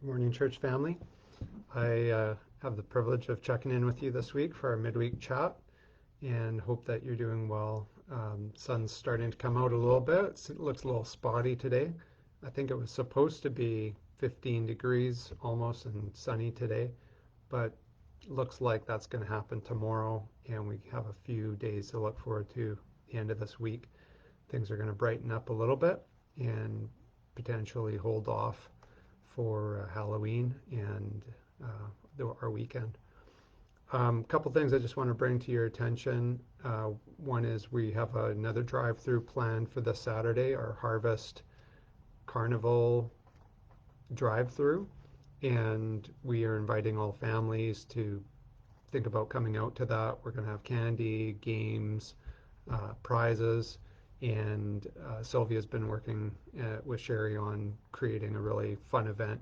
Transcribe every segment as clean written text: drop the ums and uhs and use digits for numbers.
Good morning, church family. I have the privilege of checking in with you this week for our midweek chat and hope that you're doing well. Sun's starting to come out a little bit. It looks a little spotty today. I think it was supposed to be 15 degrees almost and sunny today, but looks like that's going to happen tomorrow, and we have a few days to look forward to the end of this week. Things are going to brighten up a little bit and potentially hold off for Halloween and our weekend. Couple things I just want to bring to your attention. One is we have another drive-through planned for this Saturday, our Harvest Carnival drive-through, and we are inviting all families to think about coming out to that. We're going to have candy, games, prizes, and Sylvia's been working with Sherry on creating a really fun event,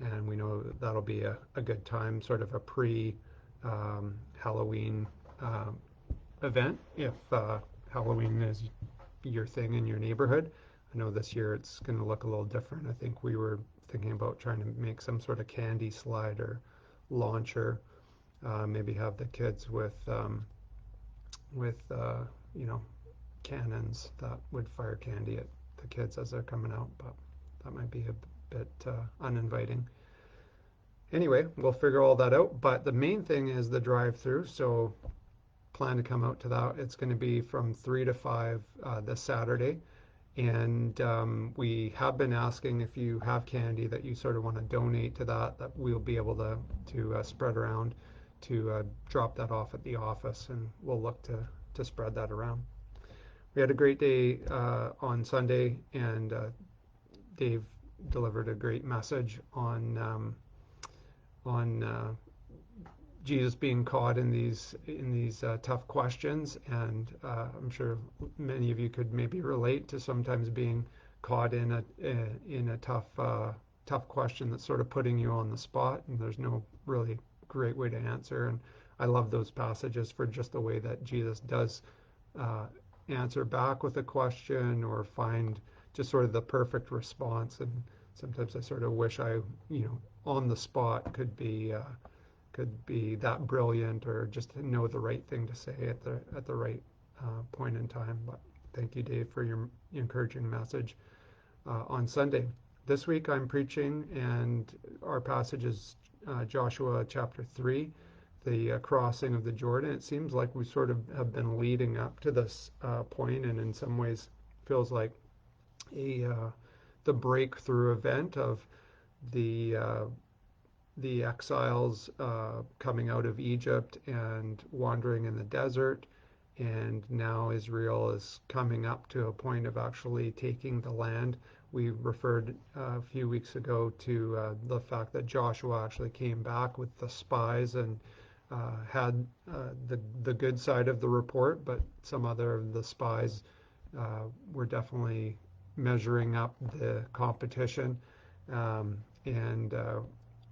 and we know that'll be a good time, sort of a pre-Halloween event if Halloween is your thing in your neighborhood. I know this year it's going to look a little different. I think we were thinking about trying to make some sort of candy slide or launcher, maybe have the kids with you know, cannons that would fire candy at the kids as they're coming out, but that might be a bit uninviting. Anyway, we'll figure all that out, but the main thing is the drive-through, so plan to come out to that. It's going to be from 3 to 5 this Saturday, and we have been asking if you have candy that you sort of want to donate to that we'll be able to spread around to drop that off at the office, and we'll look to spread that around. We had a great day on Sunday, and Dave delivered a great message on Jesus being caught in these tough questions, and I'm sure many of you could maybe relate to sometimes being caught in a tough question that's sort of putting you on the spot, and there's no really great way to answer. And I love those passages for just the way that Jesus does answer back with a question or find just sort of the perfect response. And sometimes I sort of wish I, on the spot could be that brilliant, or just know the right thing to say at the right point in time. But thank you, Dave, for your encouraging message on Sunday. This week I'm preaching, and our passage is Joshua chapter 3, the crossing of the Jordan. It seems like we sort of have been leading up to this point, and in some ways feels like the breakthrough event of the exiles coming out of Egypt and wandering in the desert, and now Israel is coming up to a point of actually taking the land. We referred a few weeks ago to the fact that Joshua actually came back with the spies and had the good side of the report, but some other of the spies were definitely measuring up the competition, and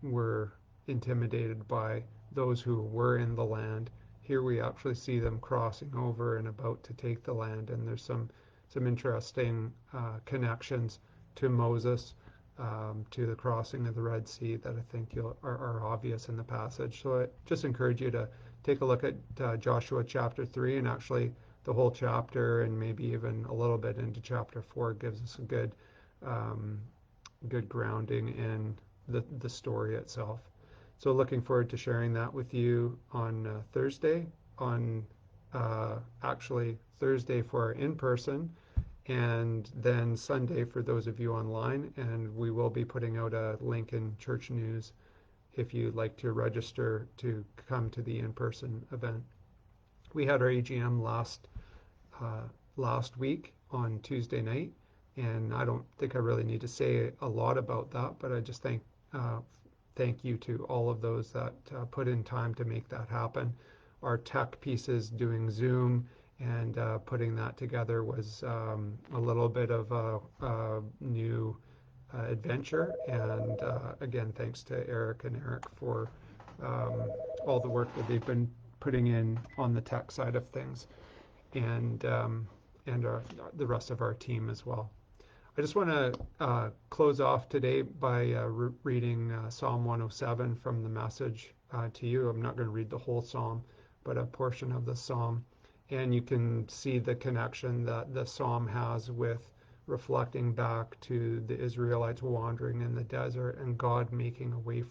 were intimidated by those who were in the land. Here we actually see them crossing over and about to take the land, and there's some interesting connections to Moses, to the crossing of the Red Sea that I think are obvious in the passage. So I just encourage you to take a look at Joshua chapter 3, and actually the whole chapter, and maybe even a little bit into chapter 4 gives us a good grounding in the story itself. So looking forward to sharing that with you on Thursday, actually Thursday for our in-person, and then Sunday for those of you online. And we will be putting out a link in Church News if you'd like to register to come to the in-person event. We had our AGM last week on Tuesday night, and I don't think I really need to say a lot about that, but I just thank you to all of those that put in time to make that happen. Our tech pieces doing Zoom and putting that together was a little bit of a new adventure, and again, thanks to Eric and Eric for all the work that they've been putting in on the tech side of things, and the rest of our team as well. I just want to close off today by reading Psalm 107 from the message to you. I'm not going to read the whole psalm, but a portion of the psalm. And you can see the connection that the psalm has with reflecting back to the Israelites wandering in the desert and God making a way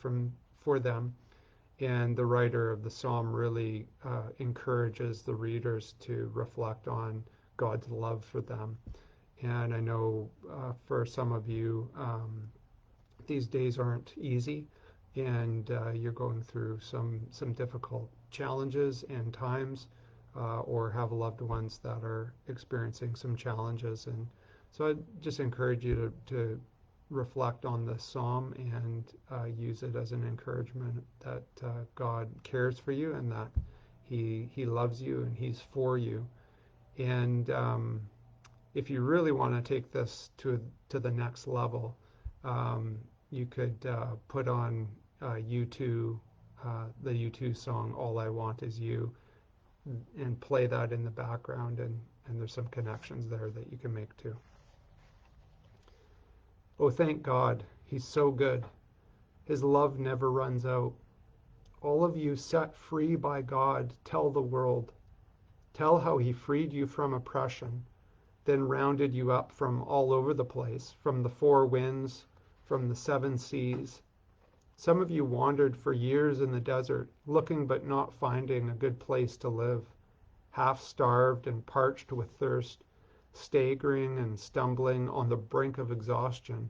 for them. And the writer of the psalm really encourages the readers to reflect on God's love for them. And I know for some of you, these days aren't easy, and you're going through some difficult challenges and times, or have loved ones that are experiencing some challenges. And so I just encourage you to reflect on this psalm and use it as an encouragement that God cares for you and that He loves you and He's for you. And if you really want to take this to the next level, you could put on U2, the U2 song "All I Want Is You," and play that in the background, and there's some connections there that you can make too. Oh, thank God, He's so good. His love never runs out. All of you set free by God, tell the world. Tell how He freed you from oppression, then rounded you up from all over the place, from the four winds, from the seven seas. Some of you wandered for years in the desert, looking but not finding a good place to live, half starved and parched with thirst, staggering and stumbling on the brink of exhaustion.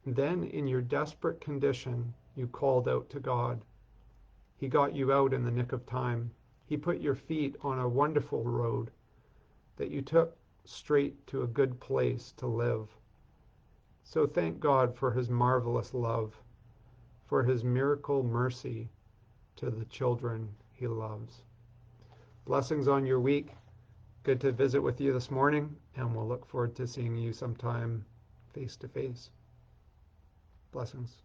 Then, in your desperate condition, you called out to God. He got you out in the nick of time. He put your feet on a wonderful road that you took straight to a good place to live. So thank God for His marvelous love, for His miracle mercy to the children He loves. Blessings on your week. Good to visit with you this morning, and we'll look forward to seeing you sometime face to face. Blessings.